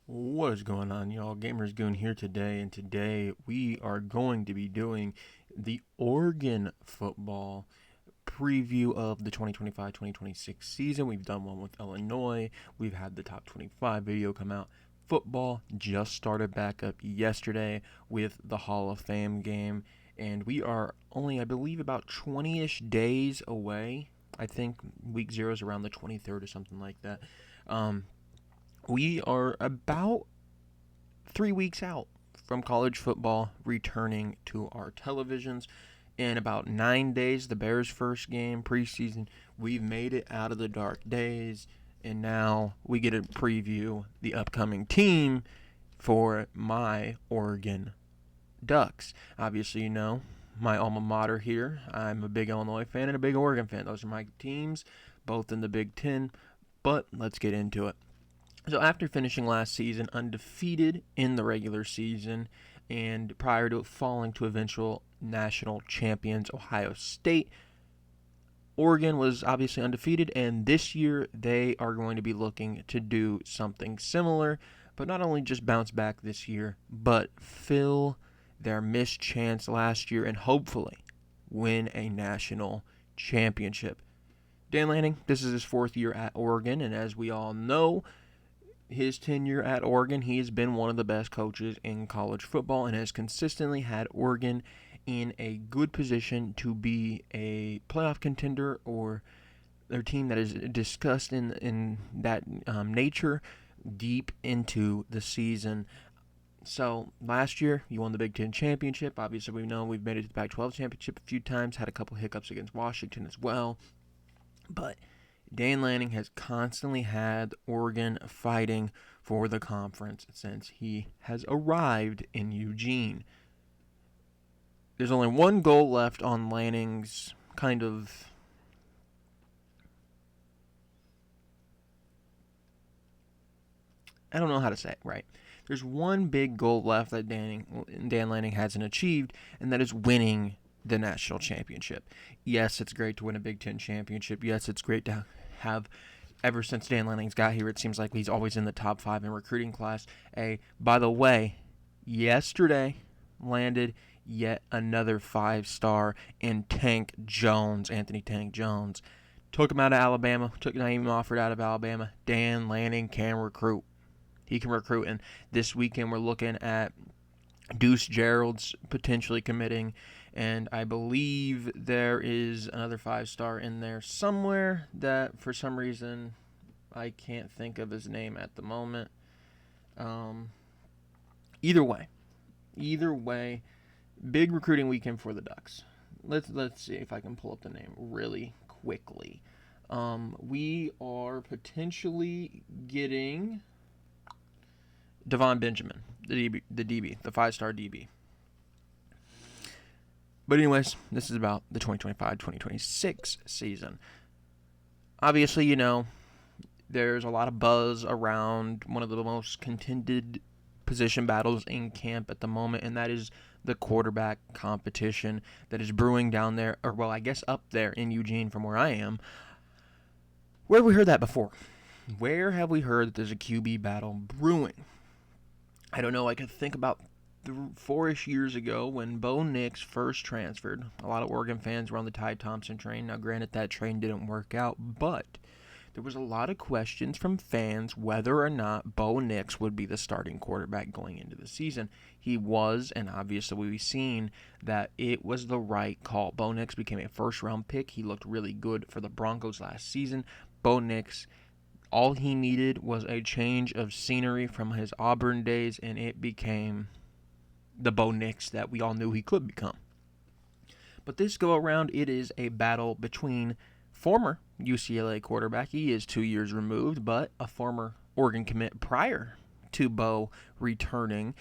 What is going on, y'all? Gamers Goon here today, and today we are going to be doing the Oregon football preview of the 2025-2026 season. We've done one with Illinois. We've had the top 25 video come out. Football just started back up yesterday with the Hall of Fame game, and we are only, I believe, about 20-ish days away. I think week 0 is around the 23rd or something like that. We are about 3 weeks out from college football returning to our televisions. In about 9 days, the Bears' first game preseason, we've made it out of the dark days, and now we get to preview the upcoming team for my Oregon Ducks. Obviously, you know my alma mater here. I'm a big Illinois fan and a big Oregon fan. Those are my teams, both in the Big Ten. But let's get into it. So after finishing last season undefeated in the regular season and prior to falling to eventual national champions Ohio State, Oregon was obviously undefeated, and this year they are going to be looking to do something similar, but not only just bounce back this year, but fill their missed chance last year and hopefully win a national championship. Dan Lanning, this is his 4th year at Oregon, and as we all know, his tenure at Oregon, he has been one of the best coaches in college football and has consistently had Oregon in a good position to be a playoff contender or a team that is discussed in that nature deep into the season. So last year, you won the Big Ten championship. Obviously, we know we've made it to the Pac-12 championship a few times, had a couple hiccups against Washington as well. But Dan Lanning has constantly had Oregon fighting for the conference since he has arrived in Eugene. There's only one goal left on Lanning's kind of I don't know how to say it right. There's one big goal left that Dan Lanning hasn't achieved, and that is winning the national championship. Yes, it's great to win a Big Ten championship. Yes, it's great to have. Ever since Dan Lanning's got here, it seems like he's always in the top 5 in recruiting class. By the way, yesterday landed yet another 5-star in Anthony Tank Jones. Took him out of Alabama, took Naeem Offord out of Alabama. Dan Lanning can recruit. He can recruit, and this weekend we're looking at Deuce Gerald's potentially committing, and I believe there is another 5-star in there somewhere that for some reason I can't think of his name at the moment. Um, either way, big recruiting weekend for the Ducks. Let's see if I can pull up the name really quickly. We are potentially getting Devon Benjamin, the DB, the 5-star DB. But anyways, this is about the 2025-2026 season. Obviously, you know, there's a lot of buzz around one of the most contended position battles in camp at the moment, and that is the quarterback competition that is brewing down there, or well, I guess up there in Eugene from where I am. Where have we heard that before? Where have we heard that there's a QB battle brewing? I don't know. I could think about 4-ish years ago when Bo Nix first transferred. A lot of Oregon fans were on the Ty Thompson train. Now, granted, that train didn't work out, but there was a lot of questions from fans whether or not Bo Nix would be the starting quarterback going into the season. He was, and obviously we've seen that it was the right call. Bo Nix became a first-round pick. He looked really good for the Broncos last season. Bo Nix, all he needed was a change of scenery from his Auburn days, and it became the Bo Nix that we all knew he could become. But this go around, it is a battle between former UCLA quarterback, he is 2 years removed, but a former Oregon commit prior to Bo returning,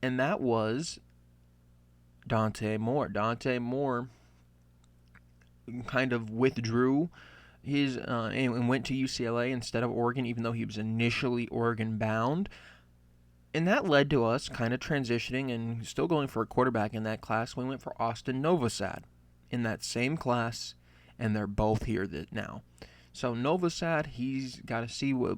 and that was Dante Moore. Dante Moore kind of withdrew his and went to UCLA instead of Oregon, even though he was initially Oregon bound. And that led to us kind of transitioning and still going for a quarterback in that class. We went for Austin Novosad in that same class, and they're both here now. So Novosad, he's got to see what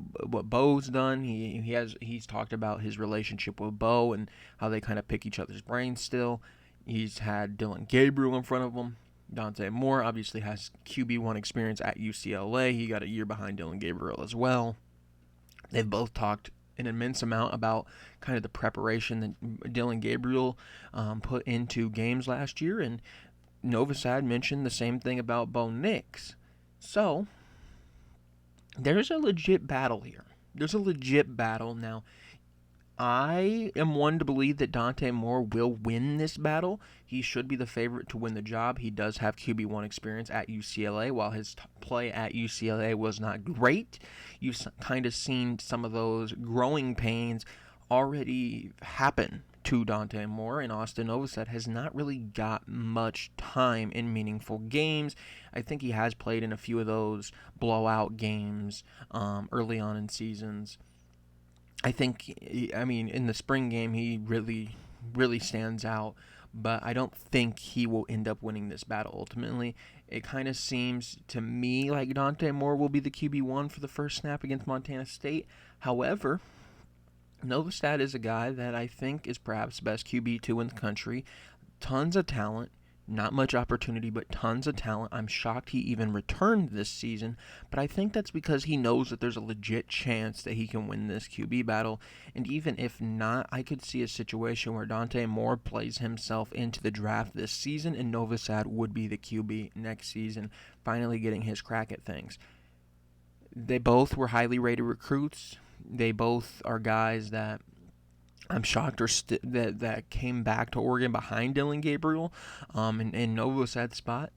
Bo's done. He's talked about his relationship with Bo and how they kind of pick each other's brains still. He's had Dylan Gabriel in front of him. Dante Moore obviously has QB1 experience at UCLA. He got a year behind Dylan Gabriel as well. They've both talked an immense amount about kind of the preparation that Dylan Gabriel put into games last year, and Novosad mentioned the same thing about Bo Nix. So there's a legit battle here. There's a legit battle. Now, I am one to believe that Dante Moore will win this battle. He should be the favorite to win the job. He does have QB1 experience at UCLA. While his play at UCLA was not great, you've kind of seen some of those growing pains already happen to Dante Moore, and Austin Novosad has not really got much time in meaningful games. I think he has played in a few of those blowout games early on in seasons. In the spring game, he really stands out, but I don't think he will end up winning this battle ultimately. It kind of seems to me like Dante Moore will be the QB1 for the first snap against Montana State. However, Novosad is a guy that I think is perhaps the best QB2 in the country. Tons of talent. Not much opportunity, but tons of talent. I'm shocked he even returned this season, but I think that's because he knows that there's a legit chance that he can win this QB battle. And even if not, I could see a situation where Dante Moore plays himself into the draft this season, and Novosad would be the QB next season, finally getting his crack at things. They both were highly rated recruits. They both are guys that I'm shocked that came back to Oregon behind Dylan Gabriel in Novosad's spot.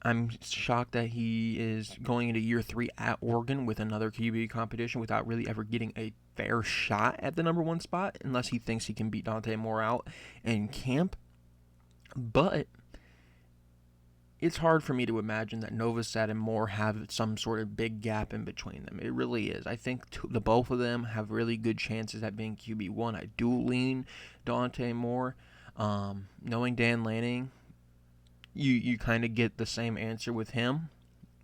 I'm shocked that he is going into year 3 at Oregon with another QB competition without really ever getting a fair shot at the number 1 spot, unless he thinks he can beat Dante Moore out in camp. But it's hard for me to imagine that Novosad and Moore have some sort of big gap in between them. It really is. I think the both of them have really good chances at being QB1. I do lean Dante Moore. Knowing Dan Lanning, you kind of get the same answer with him.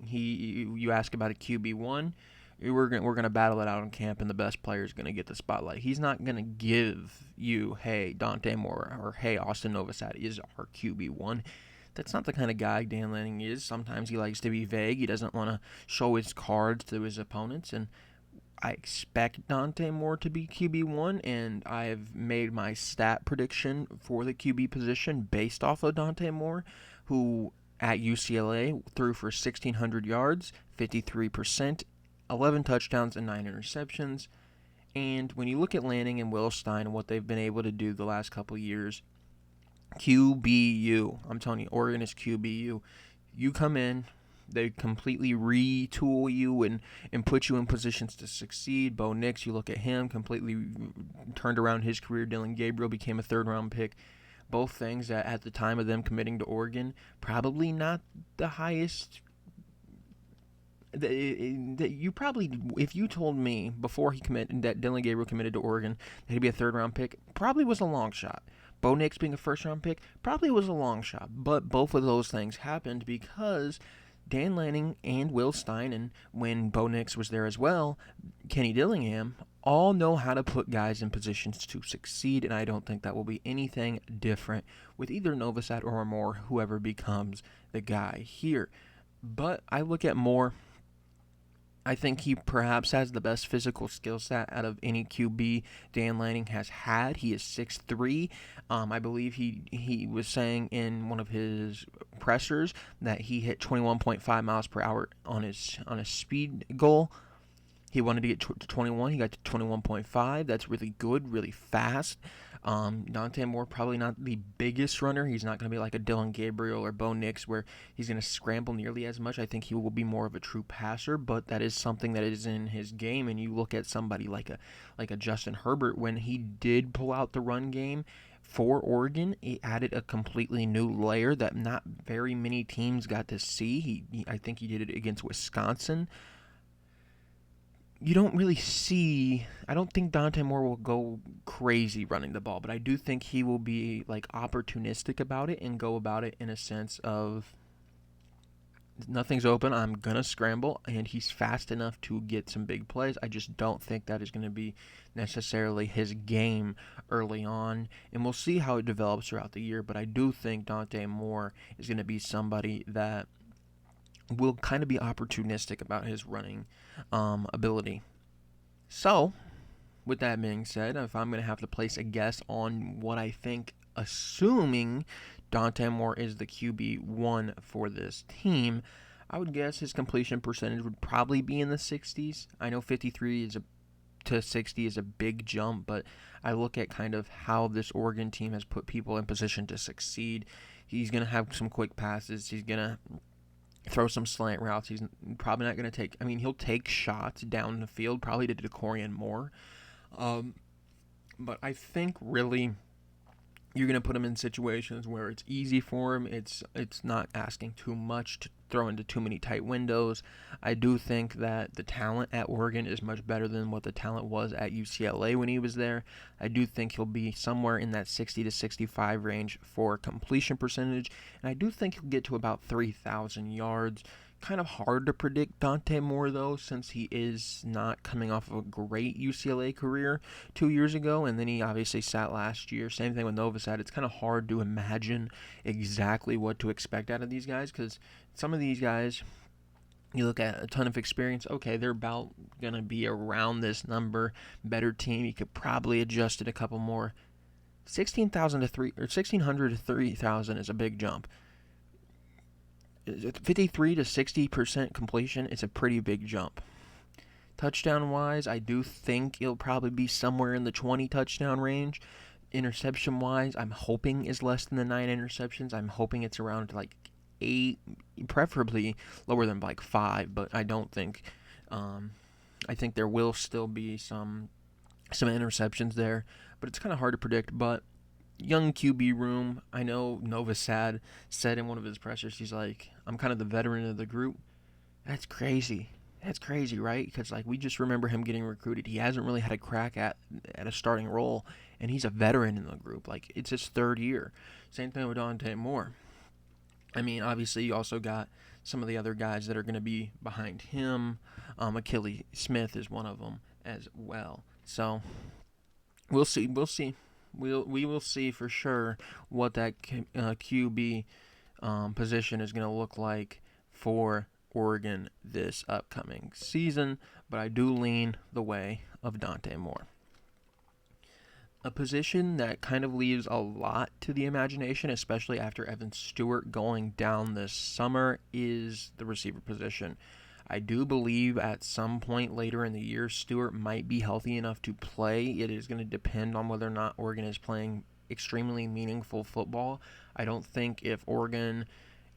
You ask about a QB1, we're gonna battle it out in camp, and the best player is gonna get the spotlight. He's not gonna give you, hey, Dante Moore or hey, Austin Novosad is our QB1. That's not the kind of guy Dan Lanning is. Sometimes he likes to be vague. He doesn't want to show his cards to his opponents, and I expect Dante Moore to be QB1, and I've made my stat prediction for the QB position based off of Dante Moore, who at UCLA threw for 1,600 yards, 53%, 11 touchdowns, and 9 interceptions. And when you look at Lanning and Will Stein and what they've been able to do the last couple years, QBU. I'm telling you, Oregon is QBU. You come in, they completely retool you and put you in positions to succeed. Bo Nix, you look at him, completely turned around his career. Dylan Gabriel became a third-round pick. Both things that at the time of them committing to Oregon, probably not the highest. That you probably, if you told me before he committed that Dylan Gabriel committed to Oregon that he'd be a third-round pick, probably was a long shot. Bo Nix being a first-round pick probably was a long shot, but both of those things happened because Dan Lanning and Will Stein, and when Bo Nix was there as well, Kenny Dillingham, all know how to put guys in positions to succeed, and I don't think that will be anything different with either Novosad or Moore, whoever becomes the guy here. But I look at Moore. I think he perhaps has the best physical skill set out of any QB Dan Lanning has had. He is 6'3". I believe he was saying in one of his pressers that he hit 21.5 miles per hour on his speed goal. He wanted to get to 21. He got to 21.5. That's really good, really fast. Dante Moore, probably not the biggest runner. He's not going to be like a Dylan Gabriel or Bo Nix where he's going to scramble nearly as much. I think he will be more of a true passer, but that is something that is in his game. And you look at somebody like a Justin Herbert, when he did pull out the run game for Oregon, it added a completely new layer that not very many teams got to see. I think he did it against Wisconsin. You don't really see. I don't think Dante Moore will go crazy running the ball, but I do think he will be like opportunistic about it and go about it in a sense of nothing's open, I'm going to scramble, and he's fast enough to get some big plays. I just don't think that is going to be necessarily his game early on, and we'll see how it develops throughout the year, but I do think Dante Moore is going to be somebody that will kind of be opportunistic about his running ability. So, with that being said, if I'm going to have to place a guess on what I think, assuming Dante Moore is the QB1 for this team, I would guess his completion percentage would probably be in the 60s. I know 53 to 60 is a big jump, but I look at kind of how this Oregon team has put people in position to succeed. He's going to have some quick passes. He's going to throw some slant routes. He's probably not going to take, he'll take shots down the field, probably to DeCorian Moore. But I think really you're going to put him in situations where it's easy for him. It's not asking too much to throw into too many tight windows. I do think that the talent at Oregon is much better than what the talent was at UCLA when he was there. I do think he'll be somewhere in that 60 to 65 range for completion percentage, and I do think he'll get to about 3,000 yards. Kind of hard to predict Dante Moore, though, since he is not coming off of a great UCLA career 2 years ago, and then he obviously sat last year. Same thing with Novosad. It's kind of hard to imagine exactly what to expect out of these guys, because some of these guys, you look at a ton of experience, okay, they're about going to be around this number. Better team, you could probably adjust it a couple more. 1,600 to 3,000 is a big jump. 53 to 60% completion is a pretty big jump. Touchdown wise, I do think it'll probably be somewhere in the 20 touchdown range. Interception wise, I'm hoping is less than the 9 interceptions. I'm hoping it's around like 8, preferably lower than like 5, but I don't think. I think there will still be some interceptions there, but it's kind of hard to predict. But young QB room. I know Novosad said in one of his pressers, he's like, I'm kind of the veteran of the group. That's crazy. That's crazy, right? Because like we just remember him getting recruited. He hasn't really had a crack at a starting role, and he's a veteran in the group. Like it's his 3rd year. Same thing with Dante Moore. Obviously you also got some of the other guys that are going to be behind him. Achilles Smith is one of them as well. So we'll see. We will see for sure what that QB position is going to look like for Oregon this upcoming season, but I do lean the way of Dante Moore. A position that kind of leaves a lot to the imagination, especially after Evan Stewart going down this summer, is the receiver position. I do believe at some point later in the year, Stewart might be healthy enough to play. It is going to depend on whether or not Oregon is playing extremely meaningful football. I don't think if Oregon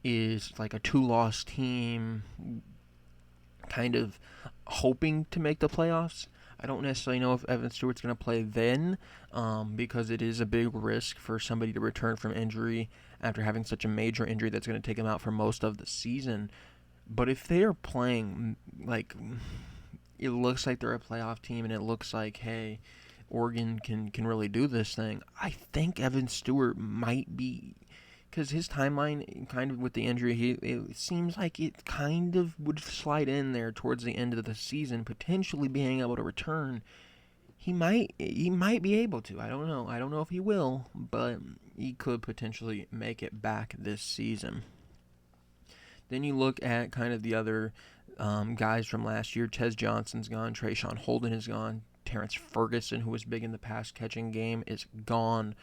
is like a 2-loss team, kind of hoping to make the playoffs, I don't necessarily know if Evan Stewart's going to play then, because it is a big risk for somebody to return from injury after having such a major injury that's going to take him out for most of the season. But if they are playing, like, it looks like they're a playoff team and it looks like, hey, Oregon can really do this thing, I think Evan Stewart might be, because his timeline, kind of with the injury, it seems like it kind of would slide in there towards the end of the season, potentially being able to return. He might be able to. I don't know. I don't know if he will, but he could potentially make it back this season. Then you look at kind of the other guys from last year. Tez Johnson's gone. Trayshawn Holden is gone. Terrence Ferguson, who was big in the pass-catching game, is gone.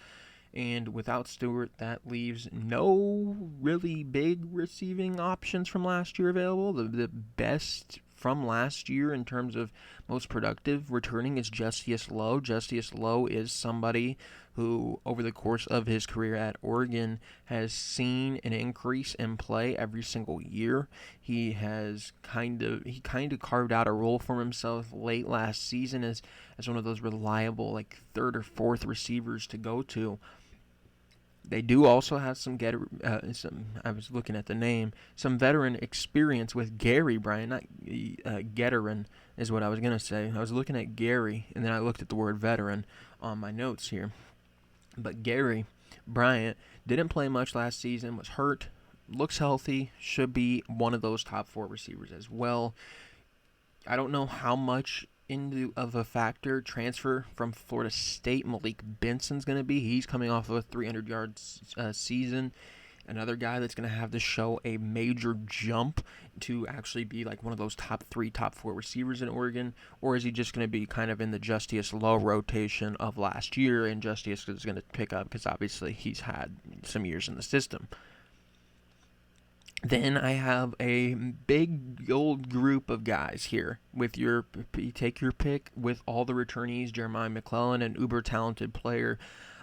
And without Stewart, that leaves no really big receiving options from last year available. The best from last year in terms of most productive returning is Justice Lowe. Justice Lowe is somebody who, over the course of his career at Oregon, has seen an increase in play every single year. He has kind of carved out a role for himself late last season as one of those reliable, like, 3rd or 4th receivers to go to. They do also have some I was looking at the name, some veteran experience with Gary Bryant, not Getterin is what I was going to say. I was looking at Gary, and then I looked at the word veteran on my notes here. But Gary Bryant didn't play much last season, was hurt, looks healthy, should be one of those top 4 receivers as well. I don't know how much of a factor transfer from Florida State Malik Benson's going to be. He's coming off of a 300 yards season. Another guy that's going to have to show a major jump to actually be like one of those top 3, top 4 receivers in Oregon, or is he just going to be kind of in the Justice Lowe rotation of last year, and Justice is going to pick up because obviously he's had some years in the system. Then I have a big old group of guys here with you take your pick with all the returnees. Jeremiah McClellan, an uber talented player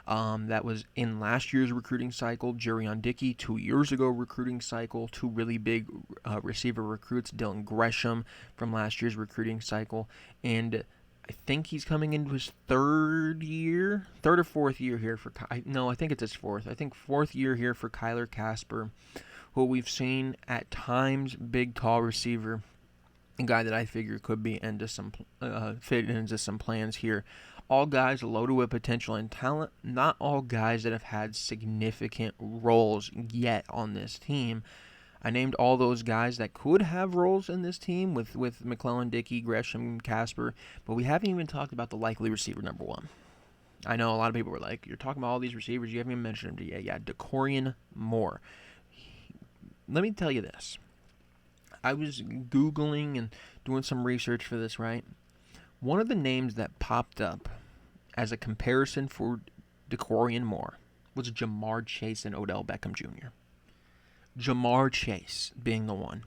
that was in last year's recruiting cycle. Jerion Dickey, 2 years ago recruiting cycle. 2 really big receiver recruits. Dylan Gresham from last year's recruiting cycle. And I think he's coming into his third or fourth year here for. No, I think it's his fourth. I think 4th year here for Kyler Casper, who we've seen at times big, tall receiver, a guy that I figure could be fit into some plans here. All guys loaded with potential and talent, not all guys that have had significant roles yet on this team. I named all those guys that could have roles in this team with McClellan, Dickey, Gresham, Casper, but we haven't even talked about the likely receiver number 1. I know a lot of people were like, you're talking about all these receivers, you haven't even mentioned him yet. Yeah, Dakorien Moore. Let me tell you this. I was Googling and doing some research for this, right? One of the names that popped up as a comparison for Dakorien Moore was Ja'Marr Chase and Odell Beckham Jr. Ja'Marr Chase being the one.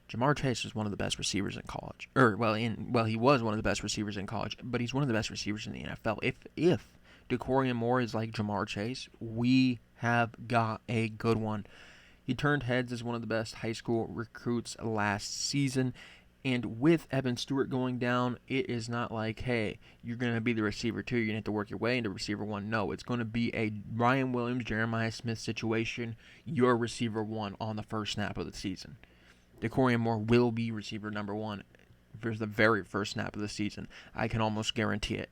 Ja'Marr Chase was one of the best receivers in college. He was one of the best receivers in college, but he's one of the best receivers in the NFL. If Dakorien Moore is like Ja'Marr Chase, we have got a good one. He turned heads as one of the best high school recruits last season. And with Evan Stewart going down, it is not like, hey, you're going to be the receiver 2. You're going to have to work your way into receiver 1. No, it's going to be a Ryan Williams, Jeremiah Smith situation. You're receiver 1 on the first snap of the season. Dakorien Moore will be receiver number 1 for the very first snap of the season. I can almost guarantee it.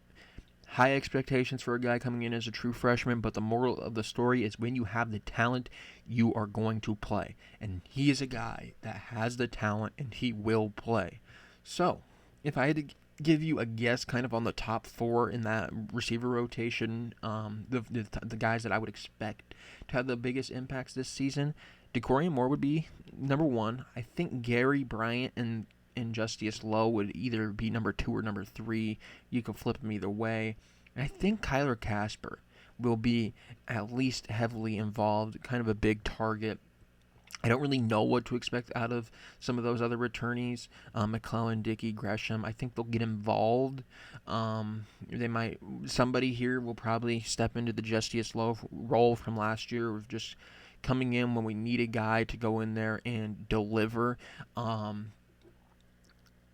High expectations for a guy coming in as a true freshman, but the moral of the story is when you have the talent, you are going to play. And he is a guy that has the talent, and he will play. So, if I had to give you a guess kind of on the top 4 in that receiver rotation, the guys that I would expect to have the biggest impacts this season, Dakorien Moore would be number 1. I think Gary Bryant and Justice Lowe would either be number 2 or number 3. You can flip them either way. And I think Kyler Casper will be at least heavily involved, kind of a big target. I don't really know what to expect out of some of those other returnees, McClellan, Dickey, Gresham. I think they'll get involved. Somebody here will probably step into the Justice Lowe role from last year of just coming in when we need a guy to go in there and deliver.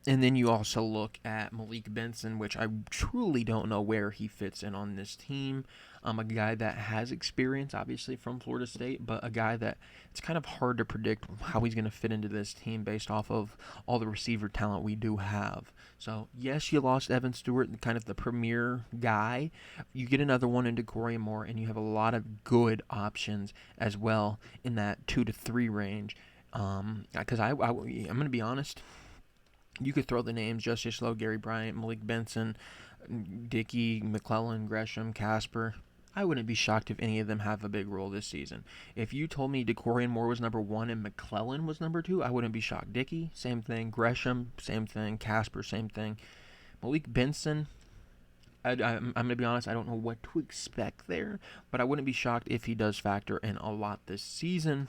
And then you also look at Malik Benson, which I truly don't know where he fits in on this team. A guy that has experience, obviously, from Florida State, but a guy that it's kind of hard to predict how he's going to fit into this team based off of all the receiver talent we do have. So, yes, you lost Evan Stewart, kind of the premier guy. You get another one into Dakorien Moore, and you have a lot of good options as well in that 2 to 3 range. Because I'm going to be honest. You could throw the names Justice Lowe, Gary Bryant, Malik Benson, Dickey, McClellan, Gresham, Casper. I wouldn't be shocked if any of them have a big role this season. If you told me Dakorien Moore was number 1 and McClellan was number 2, I wouldn't be shocked. Dickey, same thing. Gresham, same thing. Casper, same thing. Malik Benson, I'm going to be honest, I don't know what to expect there, but I wouldn't be shocked if he does factor in a lot this season.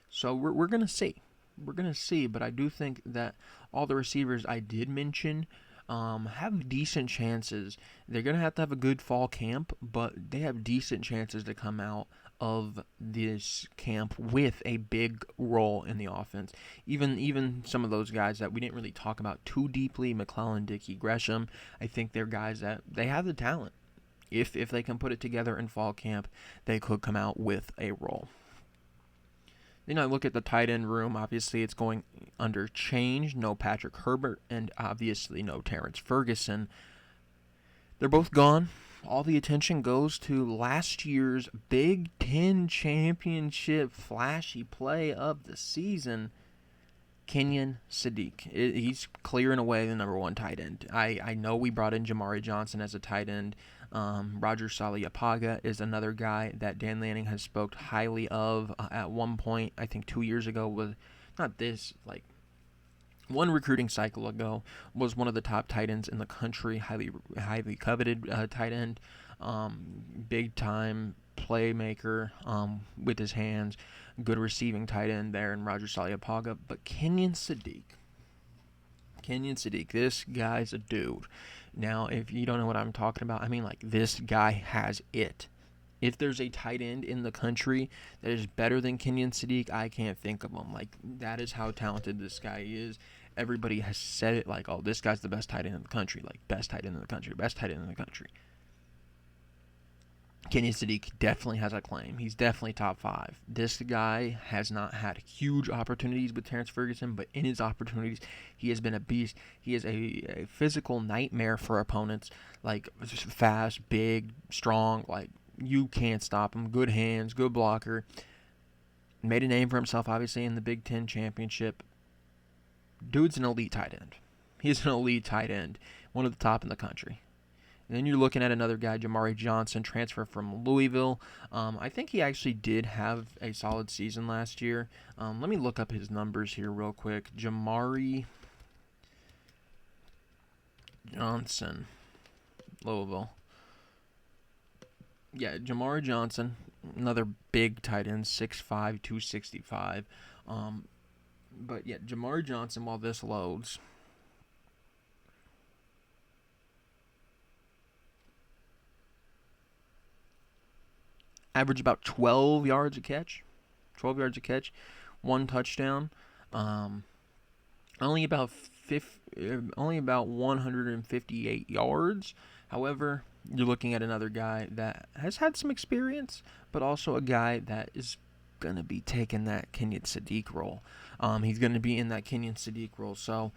So we're going to see. We're going to see, but I do think that all the receivers I did mention have decent chances. They're going to have a good fall camp, but they have decent chances to come out of this camp with a big role in the offense. Even some of those guys that we didn't really talk about too deeply, McClellan, Dickey, Gresham, I think they're guys that they have the talent. If they can put it together in fall camp, they could come out with a role. Then I look at the tight end room. Obviously, it's going under change. No Patrick Herbert and obviously no Terrence Ferguson. They're both gone. all the attention goes to last year's Big Ten championship flashy play of the season, Kenyon Sadiq. He's clearing away the number one tight end. I know we brought in Jamari Johnson as a tight end. Roger Saliapaga is another guy that Dan Lanning has spoke highly of at one point. I think 2 years ago was not this like one recruiting cycle ago was one of the top tight ends in the country, highly coveted tight end, big time playmaker with his hands, good receiving tight end there in Roger Saliapaga. But Kenyon Sadiq, this guy's a dude. Now, if you don't know what I'm talking about, I mean, like, this guy has it. If there's a tight end in the country that is better than Kenyon Sadiq, I can't think of him. Like, that is how talented this guy is. Everybody has said it like, oh, this guy's the best tight end in the country. Like, best tight end in the country, best tight end in the country. Kenyon Sadiq definitely has a claim. He's definitely top 5. This guy has not had huge opportunities with Terrence Ferguson, but in his opportunities, he has been a beast. He is a physical nightmare for opponents. Like, fast, big, strong. Like, you can't stop him. Good hands, good blocker. Made a name for himself, obviously, in the Big Ten championship. Dude's an elite tight end. He's an elite tight end. One of the top in the country. And then you're looking at another guy, Jamari Johnson, transfer from Louisville. I think he actually did have a solid season last year. Let me look up his numbers here real quick. Jamari Johnson, Louisville. Yeah, Jamari Johnson, another big tight end, 6'5", 265. But yeah, Jamari Johnson, while this loads, averaged about 12 yards a catch. 12 yards a catch, 1 touchdown. Only about 158 yards. However, you're looking at another guy that has had some experience, but also a guy that is going to be taking that Kenyon Sadiq role. He's going to be in that Kenyon Sadiq role. So,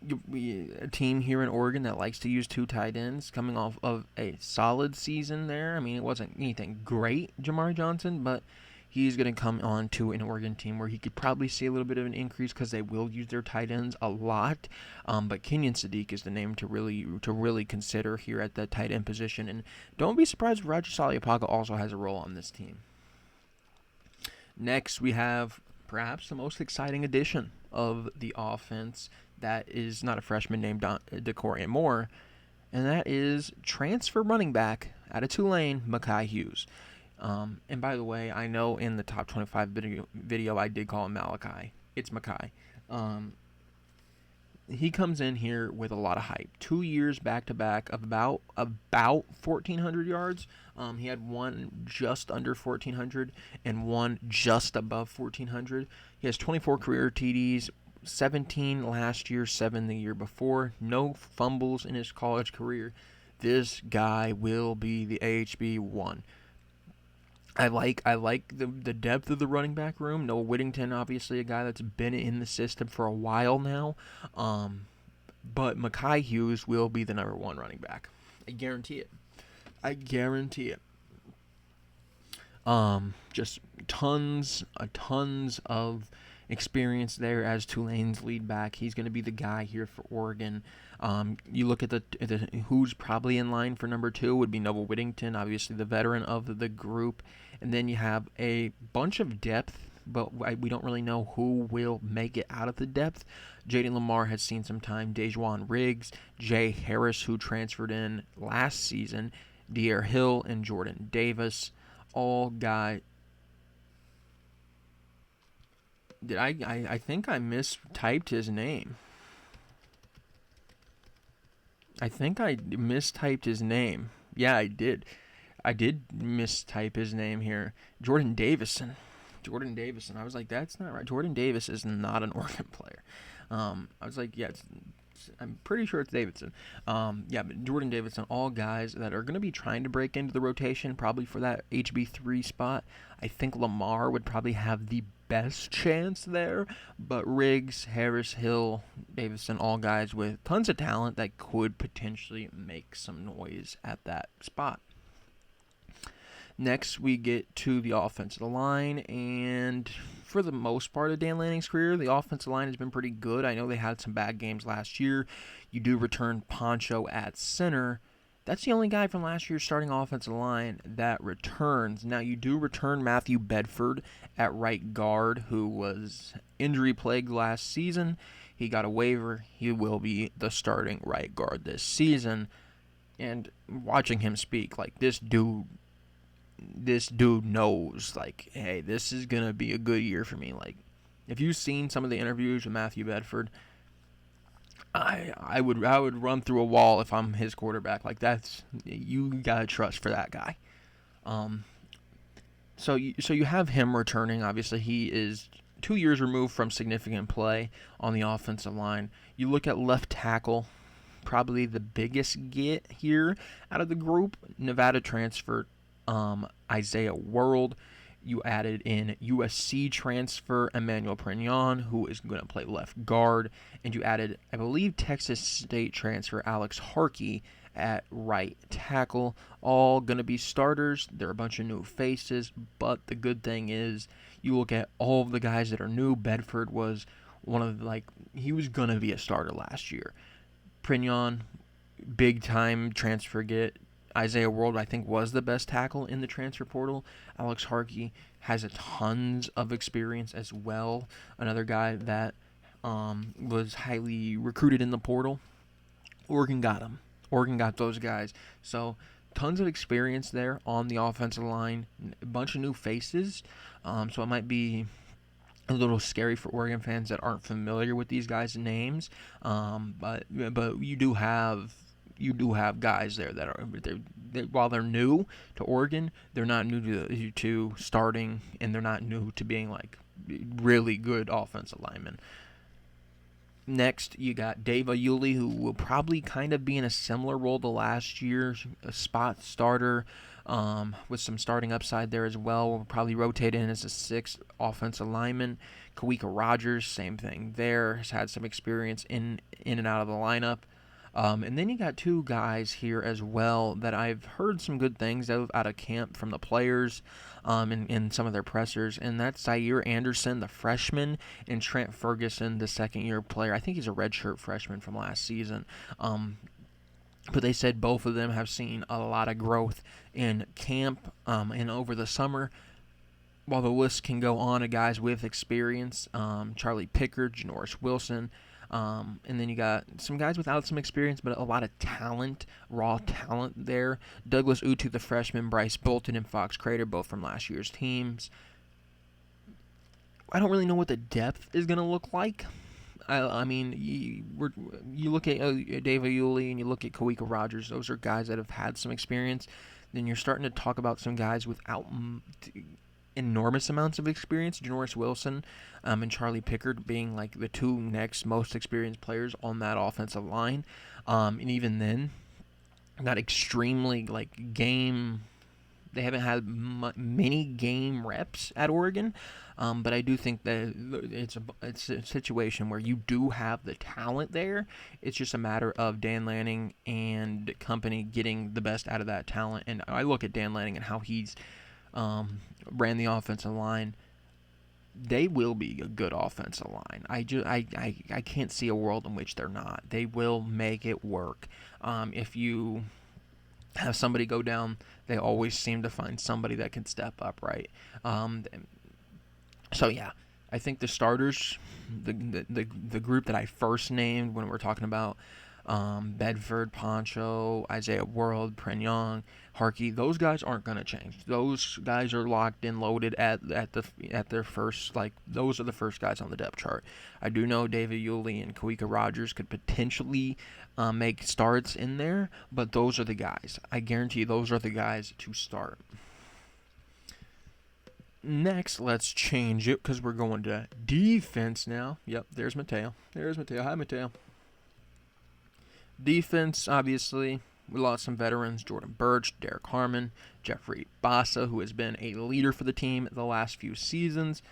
a team here in Oregon that likes to use 2 tight ends coming off of a solid season there. I mean, it wasn't anything great, Jamari Johnson, but he's going to come on to an Oregon team where he could probably see a little bit of an increase because they will use their tight ends a lot. But Kenyon Sadiq is the name to really consider here at the tight end position. And don't be surprised if Roger Saliapaga also has a role on this team. Next, we have perhaps the most exciting addition of the offense that is not a freshman named Decorian Moore, and that is transfer running back out of Tulane, Mekhi Hughes. And by the way, I know in the top 25 video I did call him Malachi. It's Mekhi. He comes in here with a lot of hype. 2 years back-to-back of about 1,400 yards. He had one just under 1,400 and one just above 1,400. He has 24 career TDs, 17 last year, 7 the year before. No fumbles in his college career. This guy will be the AHB 1. I like the depth of the running back room. Noah Whittington, obviously a guy that's been in the system for a while now. But Mekhi Hughes will be the number 1 running back. I guarantee it. Just tons of experience there as Tulane's lead back. He's going to be the guy here for Oregon. You look at the who's probably in line for number 2 would be Noah Whittington, obviously the veteran of the group. And then you have a bunch of depth, but we don't really know who will make it out of the depth. Jaden Lamar has seen some time. Dejuan Riggs, Jay Harris, who transferred in last season, De'Aaron Hill, and Jordan Davis, all guys. I think I mistyped his name. Yeah, I did. I did mistype his name here. Jordan Davison. I was like, that's not right. Jordan Davis is not an Oregon player. I was like, yeah, I'm pretty sure it's Davidson. Yeah, but Jordan Davidson, all guys that are going to be trying to break into the rotation, probably for that HB3 spot. I think Lamar would probably have the best chance there, but Riggs, Harris, Hill, Davidson, all guys with tons of talent that could potentially make some noise at that spot. Next, we get to the offensive line, and for the most part of Dan Lanning's career, the offensive line has been pretty good. I know they had some bad games last year. You do return Poncho at center. That's the only guy from last year's starting offensive line that returns. Now, you do return Matthew Bedford at right guard, who was injury-plagued last season. He got a waiver. He will be the starting right guard this season. And watching him speak, like, this dude knows, like, hey, this is gonna be a good year for me. Like, if you've seen some of the interviews with Matthew Bedford, I would run through a wall if I'm his quarterback. Like, that's, you gotta trust for that guy. So you have him returning. Obviously, he is 2 years removed from significant play on the offensive line. You look at left tackle, probably the biggest get here out of the group. Nevada transfer Isaiah World. You added in USC transfer Emmanuel Prignon, who is going to play left guard. And you added, I believe, Texas State transfer Alex Harkey at right tackle. All going to be starters. They're a bunch of new faces, but the good thing is you look at all of the guys that are new. Bedford was one of the, like, he was going to be a starter last year. Prignon, big time transfer get. Isaiah World, I think, was the best tackle in the transfer portal. Alex Harkey has a tons of experience as well. Another guy that was highly recruited in the portal. Oregon got him. Oregon got those guys. So tons of experience there on the offensive line. A bunch of new faces. So it might be a little scary for Oregon fans that aren't familiar with these guys' names. But you do have guys there that are while they're new to Oregon, they're not new to starting, and they're not new to being like really good offensive linemen. Next, you got Dave Ayuli, who will probably kind of be in a similar role to last year's spot starter, with some starting upside there as well. Will probably rotate in as a sixth offensive lineman. Kawika Rogers, same thing there, has had some experience in and out of the lineup. And then you got two guys here as well that I've heard some good things out of camp from the players in some of their pressers, and that's Zaire Anderson, the freshman, and Trent Ferguson, the second-year player. I think he's a redshirt freshman from last season. But they said both of them have seen a lot of growth in camp and over the summer. While the list can go on of guys with experience, Charlie Pickard, Janoris Wilson, and then you got some guys without some experience, but a lot of talent, raw talent there. Douglas Utu, the freshman, Bryce Bolton, and Fox Crater, both from last year's teams. I don't really know what the depth is going to look like. I mean, you look at Dave Ayuli and you look at Kawika Rogers. Those are guys that have had some experience. Then you're starting to talk about some guys without enormous amounts of experience. Janoris Wilson and Charlie Pickard being like the two next most experienced players on that offensive line. And even then, not extremely like game. They haven't had many game reps at Oregon, but I do think that it's a situation where you do have the talent there. It's just a matter of Dan Lanning and company getting the best out of that talent. And I look at Dan Lanning and how he's ran the offensive line. They will be a good offensive line. I can't see a world in which they're not. They will make it work. If you have somebody go down, they always seem to find somebody that can step up, right? So yeah, I think the starters, the group that I first named when we're talking about Bedford, Poncho, Isaiah World, Prignon, Harkey, those guys aren't going to change. Those guys are locked in, loaded at their first, like, those are the first guys on the depth chart. I do know David Yulee and Kawika Rogers could potentially make starts in there, but those are the guys. I guarantee those are the guys to start. Next, let's change it because we're going to defense now. Yep, there's Mateo. Hi, Mateo. Defense, obviously, we lost some veterans: Jordan Birch, Derek Harmon, Jeffrey Bassa, who has been a leader for the team the last few seasons.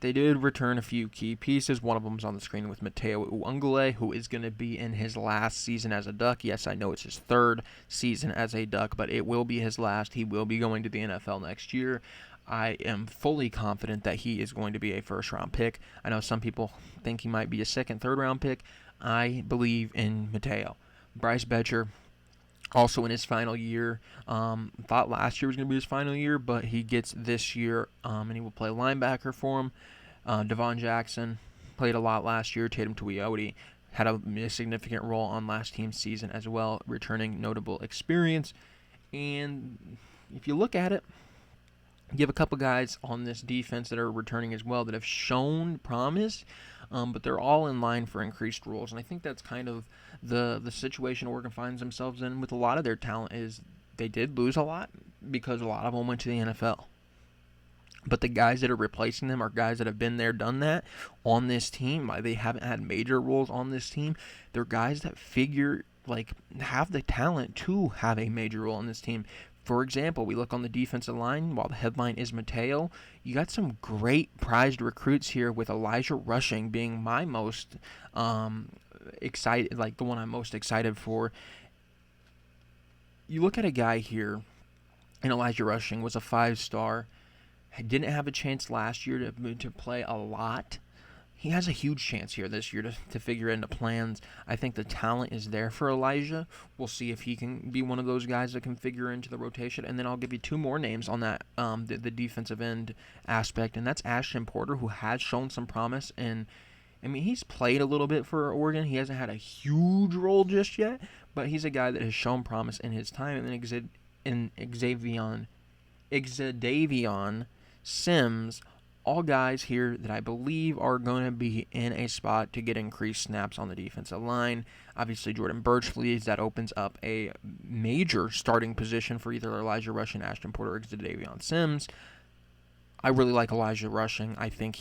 They did return a few key pieces. One of them is on the screen with Mateo Uungule, who is going to be in his last season as a Duck. Yes, I know it's his third season as a Duck, but it will be his last. He will be going to the NFL next year. I am fully confident that he is going to be a first-round pick. I know some people think he might be a second, third-round pick. I believe in Mateo. Bryce Betcher, also in his final year. Thought last year was going to be his final year, but he gets this year, and he will play linebacker for him. Devon Jackson played a lot last year. Tatum Tuioti had a significant role on last team's season as well, returning notable experience. And if you look at it, you have a couple guys on this defense that are returning as well that have shown promise, but they're all in line for increased roles. And I think that's kind of the situation Oregon finds themselves in with a lot of their talent is they did lose a lot because a lot of them went to the NFL. But the guys that are replacing them are guys that have been there, done that on this team. They haven't had major roles on this team. They're guys that have the talent to have a major role on this team. For example, we look on the defensive line. While the headline is Mateo, you got some great prized recruits here, with Elijah Rushing being my most excited, like the one I'm most excited for. You look at a guy here, and Elijah Rushing was a 5-star. Didn't have a chance last year to play a lot. He has a huge chance here this year to figure into plans. I think the talent is there for Elijah. We'll see if he can be one of those guys that can figure into the rotation. And then I'll give you two more names on that, the defensive end aspect, and that's Ashton Porter, who has shown some promise. And I mean, he's played a little bit for Oregon. He hasn't had a huge role just yet, but he's a guy that has shown promise in his time. And then Xavion Sims, all guys here that I believe are going to be in a spot to get increased snaps on the defensive line. Obviously, Jordan Birch leads. That opens up a major starting position for either Elijah Rushing, Ashton Porter, or Xavion Sims. I really like Elijah Rushing. I think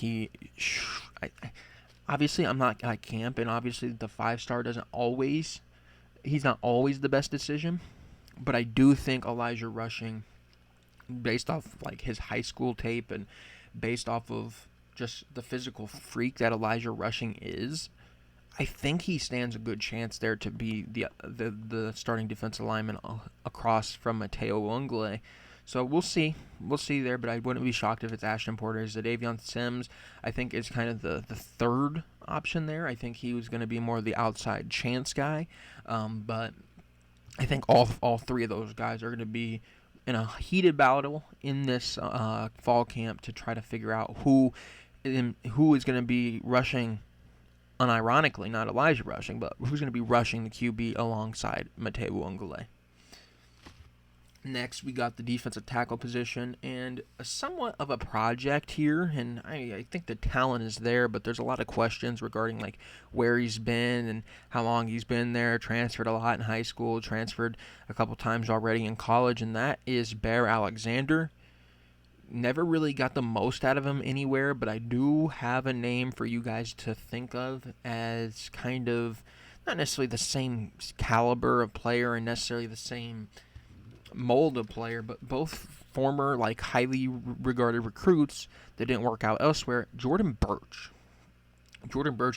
obviously, I'm not at camp, and obviously the 5-star he's not always the best decision, but I do think Elijah Rushing, based off like his high school tape and based off of just the physical freak that Elijah Rushing is, I think he stands a good chance there to be the starting defensive lineman across from Mateo Uungule. So we'll see there, but I wouldn't be shocked if it's Ashton Porter. Xavion Sims, I think, is kind of the third option there. I think he was going to be more the outside chance guy, but I think all three of those guys are going to be in a heated battle in this fall camp to try to figure out who is going to be rushing, unironically, not Elijah Rushing, but who's going to be rushing the QB alongside Mateo Uungule. Next, we got the defensive tackle position, and somewhat of a project here, and I think the talent is there, but there's a lot of questions regarding like where he's been and how long he's been there. Transferred a lot in high school, transferred a couple times already in college, and that is Bear Alexander. Never really got the most out of him anywhere, but I do have a name for you guys to think of as kind of not necessarily the same caliber of player and necessarily the same mold of player, but both former like highly regarded recruits that didn't work out elsewhere. Jordan Birch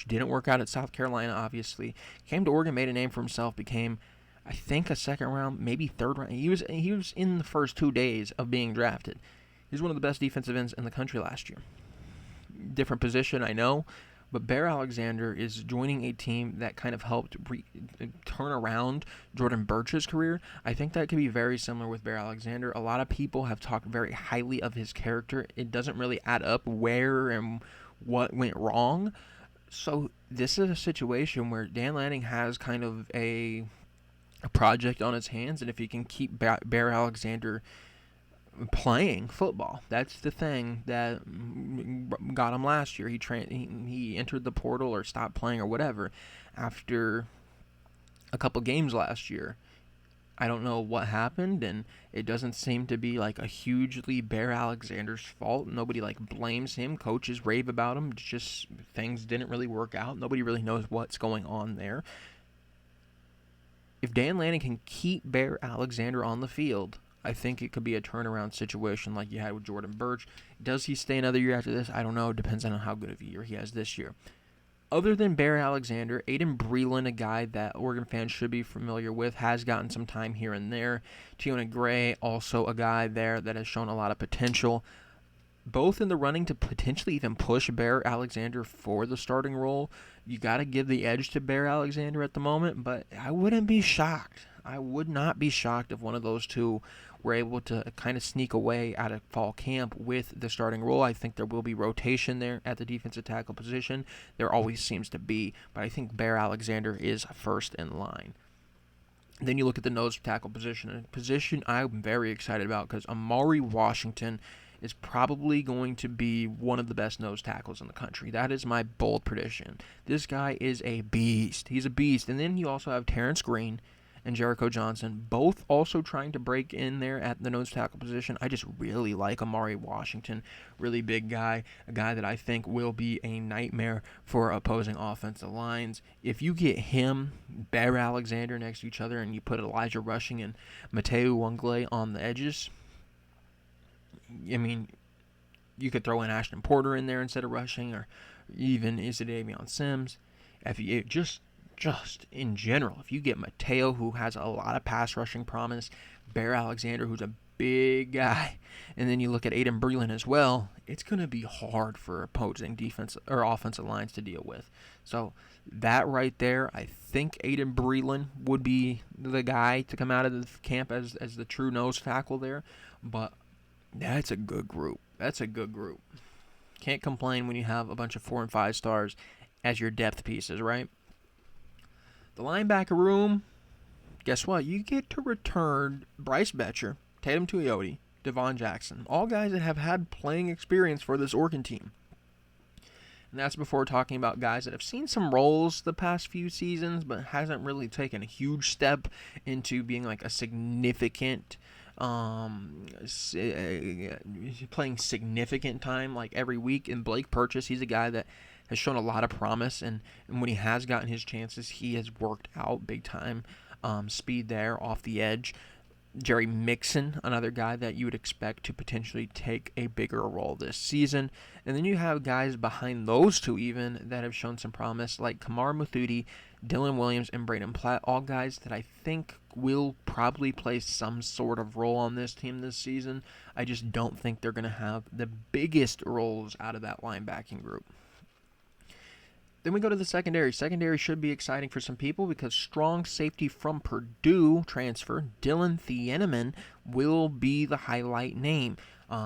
didn't work out at South Carolina, obviously. Came to Oregon, made a name for himself, became, I think, a second round, maybe third round. He was in the first 2 days of being drafted. He's one of the best defensive ends in the country last year. Different position, I know, but Bear Alexander is joining a team that kind of helped turn around Jordan Birch's career. I think that could be very similar with Bear Alexander. A lot of people have talked very highly of his character. It doesn't really add up where and what went wrong. So this is a situation where Dan Lanning has kind of a project on his hands, and if he can keep Bear Alexander playing football, that's the thing that got him last year. He entered the portal or stopped playing or whatever after a couple games last year. I don't know what happened, and it doesn't seem to be like a hugely Bear Alexander's fault. Nobody like blames him. Coaches rave about him. It's just things didn't really work out. Nobody really knows what's going on there. if Dan Lanning can keep Bear Alexander on the field, I think it could be a turnaround situation like you had with Jordan Burch. Does he stay another year after this? I don't know. It depends on how good of a year he has this year. Other than Bear Alexander, Aiden Breland, a guy that Oregon fans should be familiar with, has gotten some time here and there. Tiona Gray, also a guy there that has shown a lot of potential, both in the running to potentially even push Bear Alexander for the starting role. You got to give the edge to Bear Alexander at the moment, but I wouldn't be shocked. I would not be shocked if one of those two were able to kind of sneak away out of fall camp with the starting role. I think there will be rotation there at the defensive tackle position. There always seems to be, but I think Bear Alexander is first in line. Then you look at the nose tackle position, a position I'm very excited about because Amari Washington is probably going to be one of the best nose tackles in the country. That is my bold prediction. This guy is a beast. He's a beast. And then you also have Terrence Green and Jericho Johnson, both also trying to break in there at the nose tackle position. I just really like Amari Washington. Really big guy, a guy that I think will be a nightmare for opposing offensive lines. If you get him, Bear Alexander next to each other, and you put Elijah Rushing and Mateo Wangley on the edges, I mean, you could throw in Ashton Porter in there instead of Rushing, or even Davion Sims. If you just in general, if you get Mateo, who has a lot of pass rushing promise, Bear Alexander, who's a big guy, and then you look at Aiden Breland as well, it's going to be hard for opposing defense or offensive lines to deal with. So that right there, I think Aiden Breland would be the guy to come out of the camp as the true nose tackle there. But that's a good group. Can't complain when you have a bunch of 4 and 5 stars as your depth pieces, right? The linebacker room, guess what? You get to return Bryce Betcher, Tatum Tuioti, Devon Jackson, all guys that have had playing experience for this Oregon team. And that's before talking about guys that have seen some roles the past few seasons, but hasn't really taken a huge step into being like a significant, playing significant time like every week. In Blake Purchase, he's a guy that has shown a lot of promise, and when he has gotten his chances, he has worked out big time. Speed there off the edge. Jerry Mixon, another guy that you would expect to potentially take a bigger role this season. And then you have guys behind those two even that have shown some promise, like Kamar Muthudi, Dylan Williams, and Braden Platt, all guys that I think will probably play some sort of role on this team this season. I just don't think they're going to have the biggest roles out of that linebacking group. Then we go to the secondary. Secondary should be exciting for some people because strong safety from Purdue transfer, Dylan Thieneman, will be the highlight name.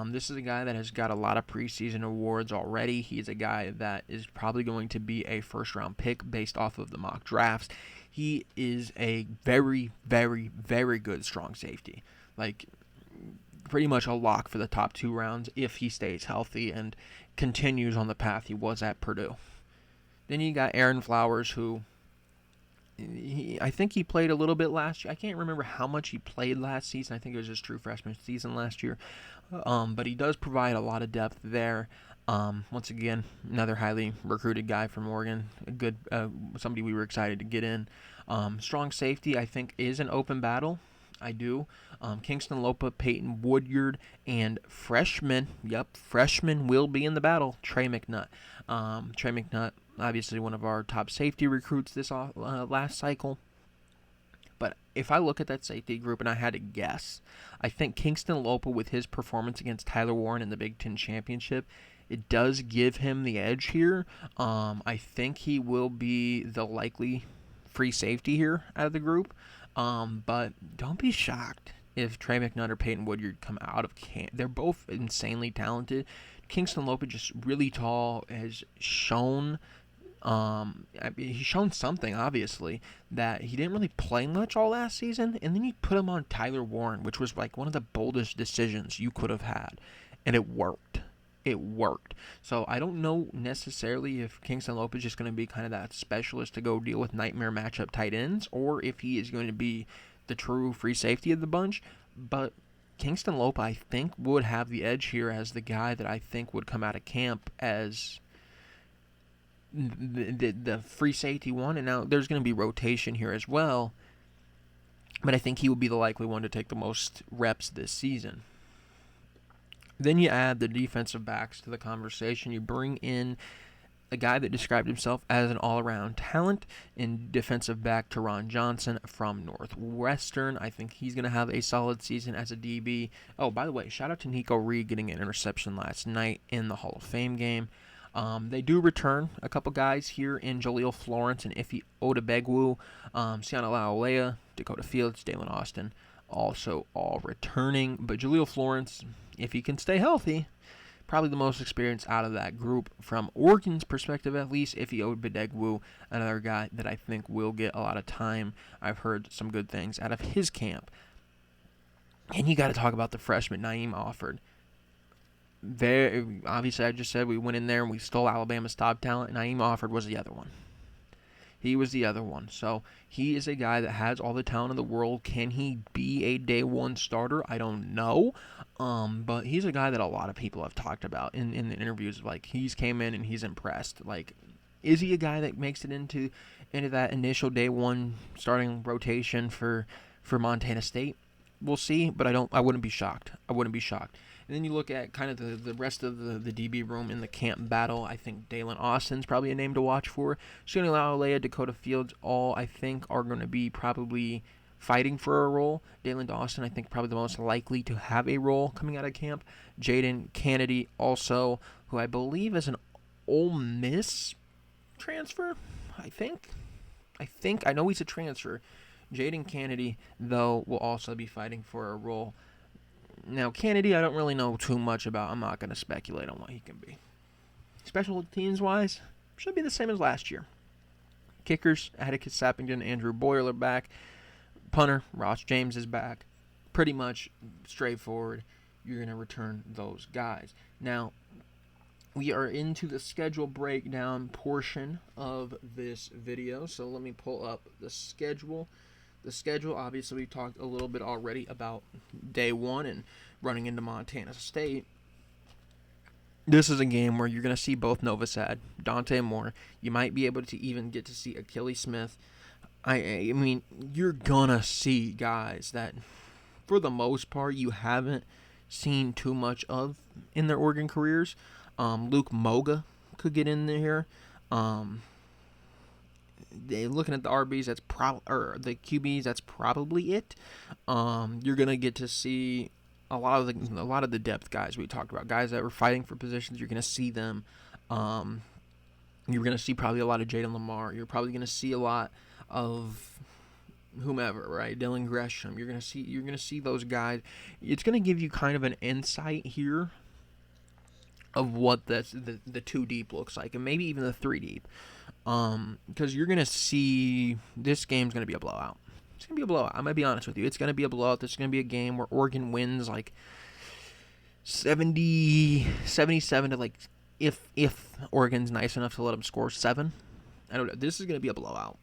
This is a guy that has got a lot of preseason awards already. He's a guy that is probably going to be a first-round pick based off of the mock drafts. He is a very, very, very good strong safety. Like, pretty much a lock for the top 2 rounds if he stays healthy and continues on the path he was at Purdue. Then you got Aaron Flowers, who I think he played a little bit last year. I can't remember how much he played last season. I think it was his true freshman season last year. But he does provide a lot of depth there. Once again, another highly recruited guy from Oregon. A good somebody we were excited to get in. Strong safety, I think, is an open battle. I do. Kingston Lopa, Peyton Woodyard, and freshman will be in the battle, Trey McNutt. Trey McNutt, obviously one of our top safety recruits this last cycle. But if I look at that safety group and I had to guess, I think Kingston Lopa, with his performance against Tyler Warren in the Big Ten Championship, it does give him the edge here. I think he will be the likely free safety here out of the group. But don't be shocked if Trey McNutt or Peyton Woodyard come out of camp. They're both insanely talented. Kingston Lopa, just really tall, has shown he's shown something, obviously, that he didn't really play much all last season, and then you put him on Tyler Warren, which was like one of the boldest decisions you could have had, and it worked. So I don't know necessarily if Kingston Lopa is just going to be kind of that specialist to go deal with nightmare matchup tight ends, or if he is going to be the true free safety of the bunch. But Kingston Lopa, I think, would have the edge here as the guy that I think would come out of camp as the free safety one. And now there's going to be rotation here as well. but I think he would be the likely one to take the most reps this season. Then you add the defensive backs to the conversation. You bring in a guy that described himself as an all-around talent in defensive back Teron Johnson from Northwestern. I think he's going to have a solid season as a DB. Oh, by the way, shout out to Nico Reed getting an interception last night in the Hall of Fame game. They do return a couple guys here in Jaleel Florence and Ife Odebegwu, Siana Laolea, Dakota Fields, Dalen Austin, also all returning. But Jaleel Florence, if he can stay healthy, probably the most experienced out of that group from Oregon's perspective, at least. Ife Odebegwu, another guy that I think will get a lot of time. I've heard some good things out of his camp. And you got to talk about the freshman Naeem Offord. Obviously, I just said we went in there and we stole Alabama's top talent. Naeem Offord was the other one. He was the other one. So he is a guy that has all the talent in the world. Can he be a day one starter? I don't know. But he's a guy that a lot of people have talked about in the interviews. Like, he's came in and he's impressed. Like, is he a guy that makes it into that initial day one starting rotation for Montana State? We'll see, but I wouldn't be shocked. And then you look at kind of the rest of the DB room in the camp battle. I think Dalen Austin's probably a name to watch for. Siani Laolea, Dakota Fields, all I think are going to be probably fighting for a role. Dalen Austin, I think, probably the most likely to have a role coming out of camp. Jaden Kennedy, also, who I believe is an Ole Miss transfer, I think. I know he's a transfer. Jaden Kennedy, though, will also be fighting for a role. Now, Kennedy, I don't really know too much about. I'm not going to speculate on what he can be. Special teams-wise, should be the same as last year. Kickers, Atticus Sappington, Andrew Boyle are back. Punter, Ross James is back. Pretty much straightforward. You're going to return those guys. Now, we are into the schedule breakdown portion of this video. So let me pull up the schedule. The schedule, obviously, we talked a little bit already about day one and running into Montana State. This is a game where you're going to see both Novosad, Dante Moore. You might be able to even get to see Achilles Smith. I mean, you're going to see guys that, for the most part, you haven't seen too much of in their Oregon careers. Luke Moga could get in there. Looking at the RBs, or the QBs, that's probably it. You're gonna get to see a lot of the depth guys we talked about, guys that were fighting for positions. You're gonna see them. You're gonna see probably a lot of Jaden Lamar. You're probably gonna see a lot of whomever, right? Dylan Gresham. You're gonna see those guys. It's gonna give you kind of an insight here of what the 2 deep looks like, and maybe even the 3 deep. Because you're going to see this game's going to be a blowout. It's going to be a blowout. I'm going to be honest with you. It's going to be a blowout. This is going to be a game where Oregon wins like 77 to, like, if Oregon's nice enough to let them score 7. I don't know. This is going to be a blowout.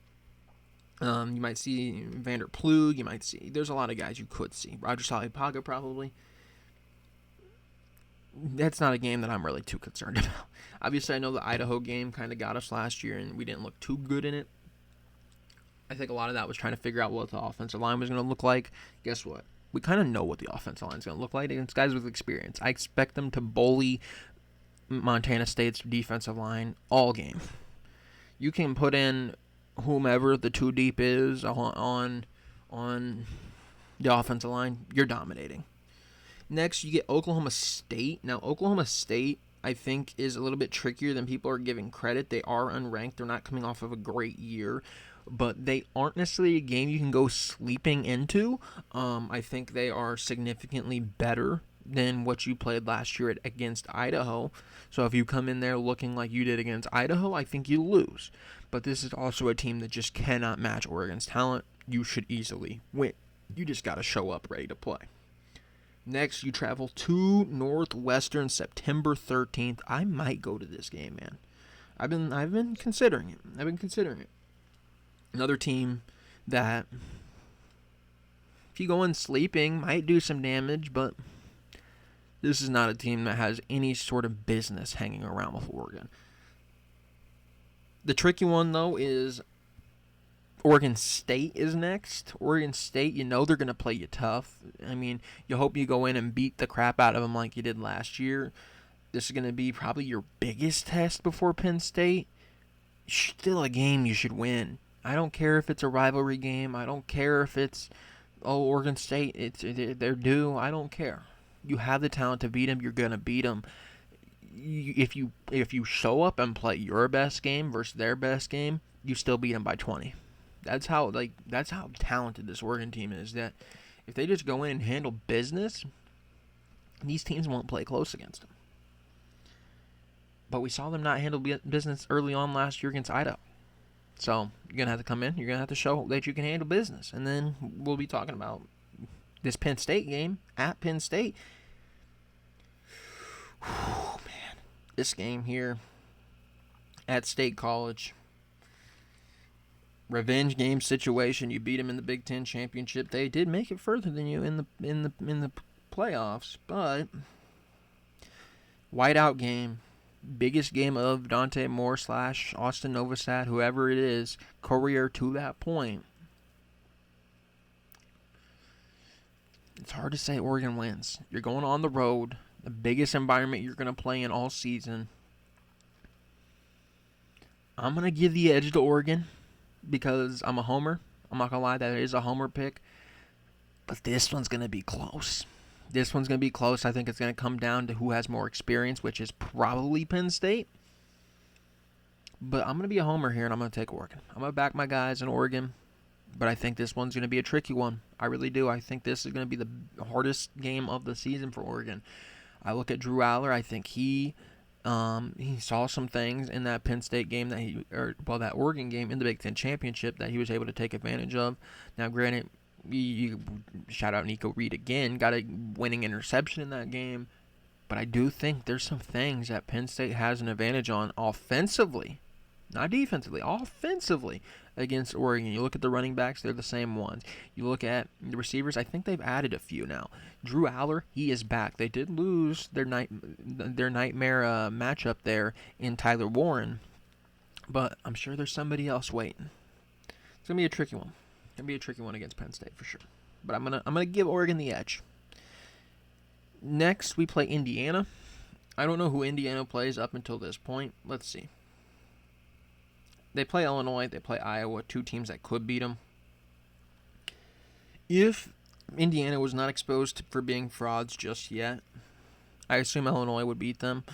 You might see Vander Plug. You might see. There's a lot of guys you could see. Roger Salipaga probably. That's not a game that I'm really too concerned about. Obviously, I know the Idaho game kind of got us last year, and we didn't look too good in it. I think a lot of that was trying to figure out what the offensive line was going to look like. Guess what? We kind of know what the offensive line is going to look like against guys with experience. I expect them to bully Montana State's defensive line all game. You can put in whomever the 2 deep is on the offensive line. You're dominating. Next, you get Oklahoma State. Now, Oklahoma State, I think, is a little bit trickier than people are giving credit. They are unranked. They're not coming off of a great year, but they aren't necessarily a game you can go sleeping into. I think they are significantly better than what you played last year against Idaho. So if you come in there looking like you did against Idaho, I think you lose. But this is also a team that just cannot match Oregon's talent. You should easily win. You just got to show up ready to play. Next, you travel to Northwestern September 13th. I might go to this game, man. I've been considering it. Another team that, if you go in sleeping, might do some damage, but this is not a team that has any sort of business hanging around with Oregon. The tricky one, though, is Oregon State is next. Oregon State, you know they're going to play you tough. I mean, you hope you go in and beat the crap out of them like you did last year. This is going to be probably your biggest test before Penn State. Still a game you should win. I don't care if it's a rivalry game. I don't care if it's, Oregon State, they're due. I don't care. You have the talent to beat them. You're going to beat them. If you show up and play your best game versus their best game, you still beat them by 20. That's how talented this Oregon team is. That if they just go in and handle business, these teams won't play close against them. But we saw them not handle business early on last year against Idaho. So you're gonna have to come in. You're gonna have to show that you can handle business, and then we'll be talking about this Penn State game at Penn State. Whew, man, this game here at State College. Revenge game situation. You beat them in the Big Ten championship. They did make it further than you in the playoffs, but whiteout game, biggest game of Dante Moore / Austin Novosad, whoever it is, career to that point. It's hard to say Oregon wins. You're going on the road, the biggest environment you're going to play in all season. I'm going to give the edge to Oregon, because I'm a homer. I'm not going to lie, that is a homer pick. But this one's going to be close. I think it's going to come down to who has more experience, which is probably Penn State. But I'm going to be a homer here, and I'm going to take Oregon. I'm going to back my guys in Oregon. But I think this one's going to be a tricky one. I really do. I think this is going to be the hardest game of the season for Oregon. I look at Drew Aller. I think he saw some things in that Penn State game that Oregon game in the Big Ten championship that he was able to take advantage of. Now, granted, you shout out Nico Reed again, got a winning interception in that game, but I do think there's some things that Penn State has an advantage on offensively, not defensively, offensively against Oregon. You look at the running backs, they're the same ones. You look at the receivers, I think they've added a few now. Drew Aller, he is back. They did lose their nightmare matchup there in Tyler Warren, but I'm sure there's somebody else waiting. It's going to be a tricky one. Against Penn State for sure. But I'm gonna give Oregon the edge. Next, we play Indiana. I don't know who Indiana plays up until this point. Let's see. They play Illinois. They play Iowa. Two teams that could beat them. If Indiana was not exposed for being frauds just yet, I assume Illinois would beat them.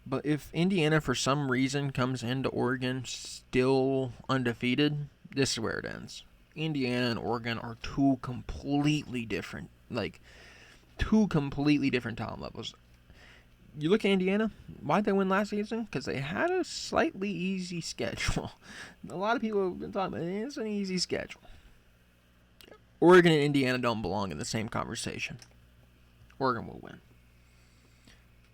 But if Indiana, for some reason, comes into Oregon still undefeated, this is where it ends. Indiana and Oregon are two completely different talent levels. You look at Indiana, why'd they win last season? Because they had a slightly easy schedule. A lot of people have been talking about it. It's an easy schedule. Oregon and Indiana don't belong in the same conversation. Oregon will win.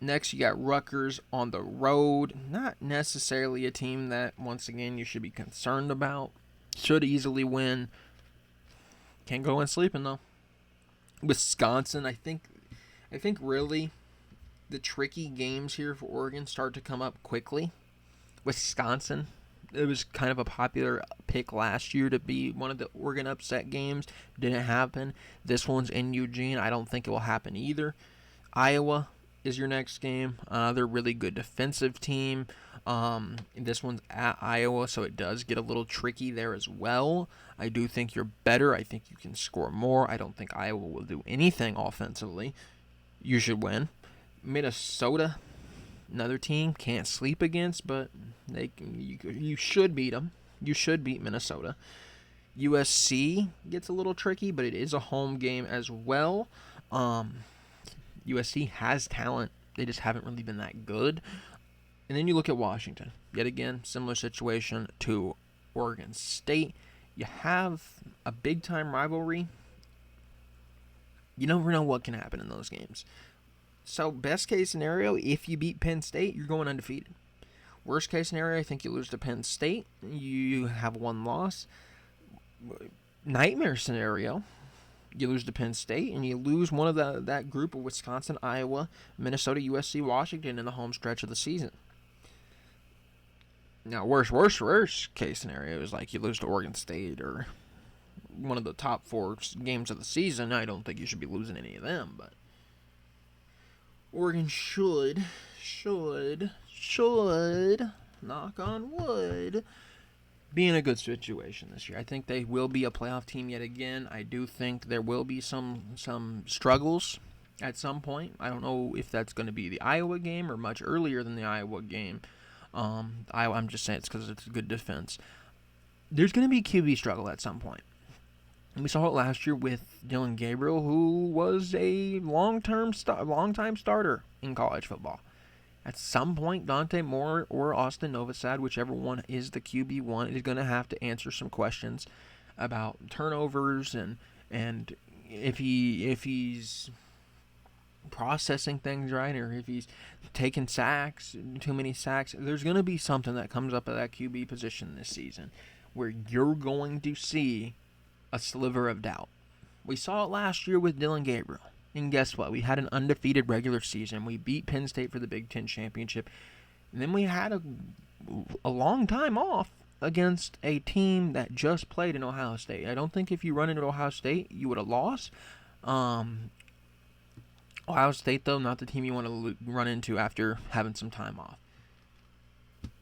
Next, you got Rutgers on the road. Not necessarily a team that, once again, you should be concerned about. Should easily win. Can't go in sleeping, though. Wisconsin, I think really the tricky games here for Oregon start to come up quickly. Wisconsin, it was kind of a popular pick last year to be one of the Oregon upset games. Didn't happen. This one's in Eugene. I don't think it will happen either. Iowa is your next game. They're a really good defensive team. This one's at Iowa, so it does get a little tricky there as well. I do think you're better. I think you can score more. I don't think Iowa will do anything offensively. You should win. Minnesota, another team can't sleep against, but you should beat them. You should beat Minnesota. USC gets a little tricky, but it is a home game as well. USC has talent. They just haven't really been that good. And then you look at Washington. Yet again, similar situation to Oregon State. You have a big-time rivalry. You never know what can happen in those games. So, best case scenario, if you beat Penn State, you're going undefeated. Worst case scenario, I think you lose to Penn State. You have one loss. Nightmare scenario, you lose to Penn State, and you lose one of that group of Wisconsin, Iowa, Minnesota, USC, Washington in the home stretch of the season. Now, worst case scenario is like you lose to Oregon State or one of the top 4 games of the season. I don't think you should be losing any of them, but Oregon should, knock on wood, be in a good situation this year. I think they will be a playoff team yet again. I do think there will be some struggles at some point. I don't know if that's going to be the Iowa game or much earlier than the Iowa game. I'm just saying it's because it's a good defense. There's going to be QB struggle at some point. And we saw it last year with Dillon Gabriel, who was a long-time starter in college football. At some point, Dante Moore or Austin Novosad, whichever one is the QB1, is going to have to answer some questions about turnovers and if he's processing things right, or if he's taking sacks, too many sacks. There's going to be something that comes up at that QB position this season where you're going to see a sliver of doubt. We saw it last year with Dillon Gabriel. And guess what? We had an undefeated regular season. We beat Penn State for the Big Ten championship. And then we had a long time off against a team that just played in Ohio State. I don't think if you run into Ohio State, you would have lost. Ohio State, though, not the team you want to run into after having some time off.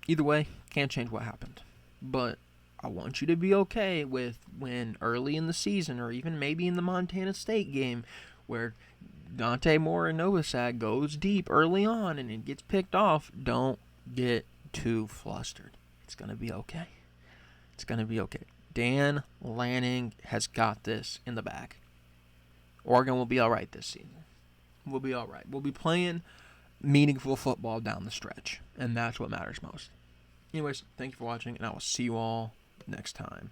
Either way, can't change what happened. But I want you to be okay with when early in the season, or even maybe in the Montana State game, where Dante Moore and Novosad goes deep early on and it gets picked off, don't get too flustered. It's going to be okay. It's going to be okay. Dan Lanning has got this in the bag. Oregon will be all right this season. We'll be all right. We'll be playing meaningful football down the stretch, and that's what matters most. Anyways, thank you for watching, and I will see you all next time.